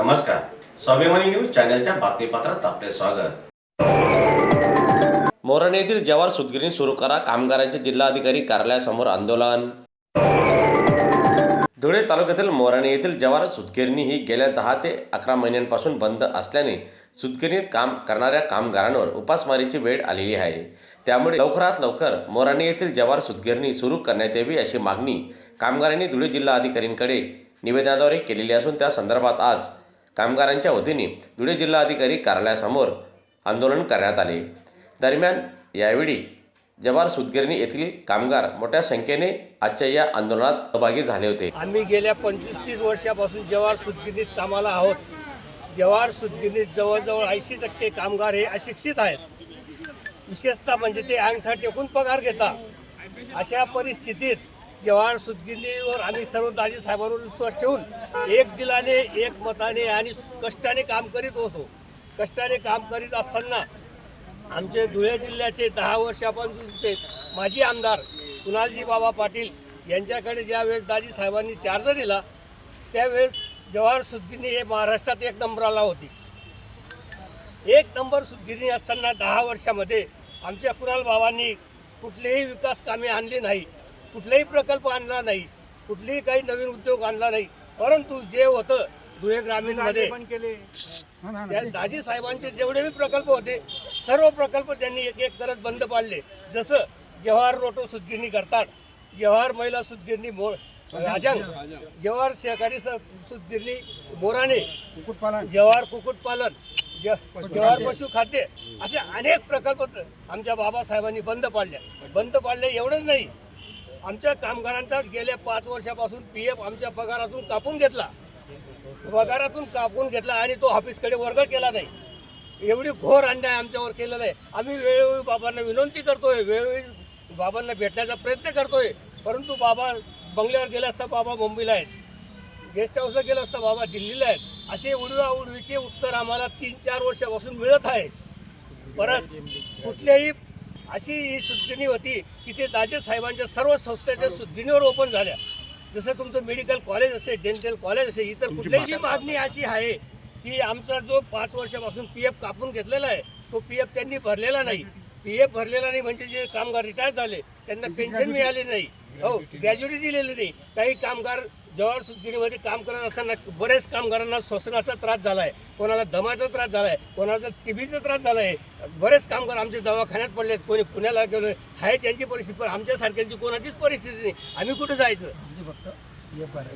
नमस्कार, स्वाभिमानी न्यूज चॅनलच्या बातमीपत्रात आपले स्वागत। मोराणे येथील जवार सूतगिरणी सुरू करा, कामगारांचे जिल्हाधिकारी कार्यालयासमोर आंदोलन। धुळे तालुक्यातील मोराणे येथील जवार सूतगिरणी ही गेल्या 10 ते 11 महिन्यांपासून बंद असल्याने सूतगिरणीत काम करणाऱ्या कामगारांवर उपासमारीची वेळ आलेली आहे। त्यामुळे लवकरात लवकर मोराणे येथील जवार सूतगिरणी सुरू करण्यात यावी अशी मागणी कामगारांनी धुळे जिल्हाधिकाऱ्यांकडे निवेदनाद्वारे केलेली असून त्या संदर्भात आज कामगारांच्या वतीने धुळे जिल्हाधिकारी कार्यालयासमोर आंदोलन करण्यात आले। दरम्यान यावेळी जवार सूतगिरणी येथील कामगार मोठ्या संख्येने आजच्या या आंदोलनात सहभागी झाले होते। आम्ही गेल्या 25-30 वर्षापासून जवार सूतगिरणीत कामाला आहोत। जवार सूतगिरणीत जवळजवळ 80% कामगार हे अशिक्षित आहेत। विशेषतः म्हणजे ते अंगठा टेकून पगार घेतात। अशा परिस्थितीत जवार सूतगिरणीवर आम्ही सर्व दाजी साहेबांवर विश्वास ठेवून एक दिलाने एक मताने आणि कष्टाने काम करीत होतो। कष्टाने काम करीत असताना आमचे धुळे जिल्ह्याचे 10 वर्षापासूनचे माजी आमदार कुणालजी बाबा पाटील यांच्याकडे ज्यावेळेस दाजी साहेबांनी चार्ज दिला त्यावेळेस जवार सूतगिरणी हे महाराष्ट्रात 1 नंबरला होती। 1 नंबर सूतगिरणी असताना 10 वर्षामध्ये आमच्या कुणाल बाबांनी कुठलीही विकास कामे आणली नाही, कुठलाही प्रकल्प आणला नाही, कुठलीही काही नवीन उद्योग आणला नाही। परंतु जे होतं धुळे ग्रामीणमध्ये त्या दाजी साहेबांचे जेवढे भी प्रकल्प होते सर्व प्रकल्प त्यांनी एक एक करत बंद पाडले। जसं जवाहर रोटो सूतगिरणी करतात, जवाहर महिला सूतगिरणी राजंग, जवाहर सहकारी सूतगिरणी मोराणे, जवाहर कुक्कुटपालन, जवाहर पशु खाद्य असे अनेक प्रकल्प आमच्या बाबासाहेबांनी बंद पाडले। एवढंच नाही, आमच्या कामगारांचा गेल्या 5 वर्षापासून PF आमच्या पगारातून कापून घेतला आणि तो ऑफिसकडे वर्ग केला नाही। एवढी घोर अन्याय आमच्यावर केलेला आहे। आम्ही वेळोवेळी बाबांना विनंती करतोय, वेळोवेळी बाबांना भेटण्याचा प्रयत्न करतोय, परंतु बाबा बंगल्यावर गेला असता बाबा मुंबईला आहेत, गेस्ट हाऊसला गेला असता बाबा दिल्लीला आहेत। असे उडवाउडवीचे उत्तर आम्हाला 3-4 वर्षापासून मिळत आहे। परत कुठल्याही अशी ही सूतगिरणी होती की ते दाजी साहेबांच्या सर्व संस्थेच्या सूतगिरणीवर ओपन झाल्या। जसं तुमचं मेडिकल कॉलेज असेल, डेंटल कॉलेज असेल, इतर कुठलीही मागणी अशी आहे की आमचा जो 5 वर्षापासून PF कापून घेतलेला आहे तो PF त्यांनी भरलेला नाही। PF भरलेला नाही म्हणजे जे कामगार रिटायर झाले त्यांना पेन्शन मिळाली नाही, हो ग्रॅज्युटी दिलेली नाही। काही कामगार जवाहर सूतगिरणीमध्ये काम करत असताना बरेच कामगारांना श्वसनाचा त्रास झाला आहे, कोणाला दमाचा त्रास झाला आहे, कोणाला TBचा त्रास झाला आहे। बरेच कामगार आमचे दवाखान्यात पडलेत, कोणी पुण्याला गेलो आहे त्यांची परिस्थिती, पण आमच्यासारख्यांची कोणाचीच परिस्थिती नाही। आम्ही कुठे जायचं?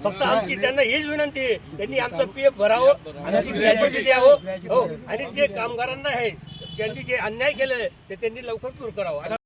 फक्त आमची त्यांना हीच विनंती आहे, त्यांनी आमचं PF भरावं, आमची ग्रॅज्युटी द्यावं, हो, आणि जे कामगारांना आहे ज्यांनी जे अन्याय केलेले ते त्यांनी लवकर दूर करावं।